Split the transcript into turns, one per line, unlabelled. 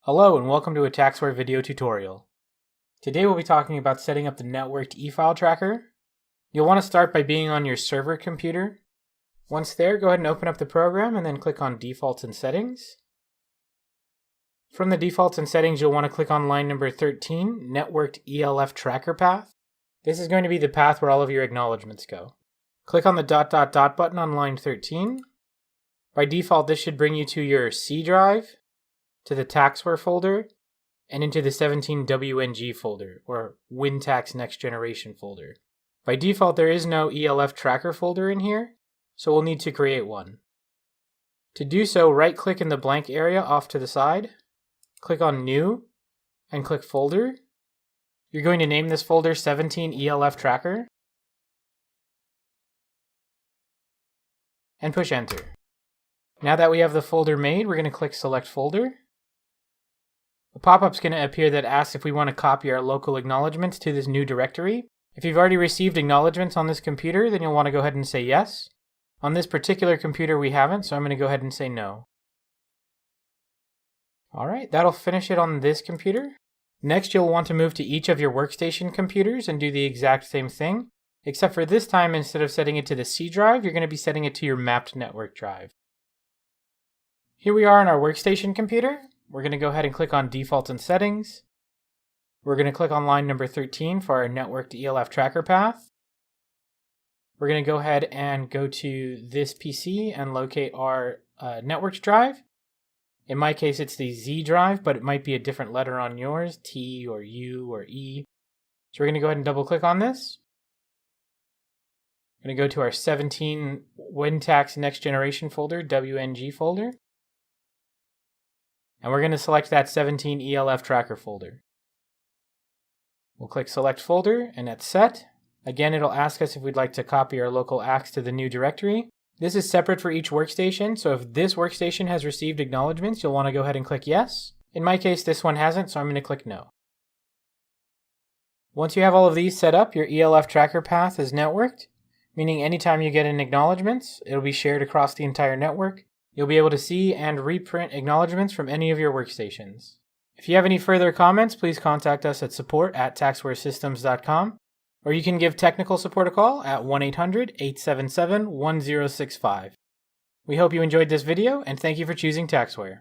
Hello and welcome to a Taxware video tutorial. Today we'll be talking about setting up the networked EFile tracker. You'll want to start by being on your server computer. Once there, go ahead and open up the program and then click on Defaults and Settings. From the Defaults and Settings, you'll want to click on line number 13, Networked ELF Tracker Path. This is going to be the path where all of your acknowledgements go. Click on the ... button on line 13. By default, this should bring you to your C drive, to the Taxware folder, and into the 17WNG folder, or WinTax Next Generation folder. By default, there is no ELF tracker folder in here, so we'll need to create one. To do so, right-click in the blank area off to the side, click on New, and click Folder. You're going to name this folder 17ELF Tracker, and push Enter. Now that we have the folder made, we're going to click Select Folder. A pop-up is going to appear that asks if we want to copy our local acknowledgements to this new directory. If you've already received acknowledgements on this computer, then you'll want to go ahead and say yes. On this particular computer we haven't, so I'm going to go ahead and say no. Alright, that'll finish it on this computer. Next, you'll want to move to each of your workstation computers and do the exact same thing, except for this time, instead of setting it to the C drive, you're going to be setting it to your mapped network drive. Here we are on our workstation computer. We're going to go ahead and click on Defaults and Settings. We're going to click on line number 13 for our networked ELF tracker path. We're going to go ahead and go to this PC and locate our networked drive. In my case, it's the Z drive, but it might be a different letter on yours, T or U or E. So we're going to go ahead and double click on this. We're going to go to our 17 WinTax Next Generation folder, WNG folder. And we're going to select that 17 ELF tracker folder. We'll click Select Folder, and that's set. Again, it'll ask us if we'd like to copy our local axe to the new directory. This is separate for each workstation, so if this workstation has received acknowledgements, you'll want to go ahead and click Yes. In my case, this one hasn't, so I'm going to click No. Once you have all of these set up, your ELF tracker path is networked, meaning anytime you get an acknowledgements, it'll be shared across the entire network. You'll be able to see and reprint acknowledgements from any of your workstations. If you have any further comments, please contact us at support@taxwaresystems.com, or you can give technical support a call at 1-800-877-1065. We hope you enjoyed this video, and thank you for choosing Taxware.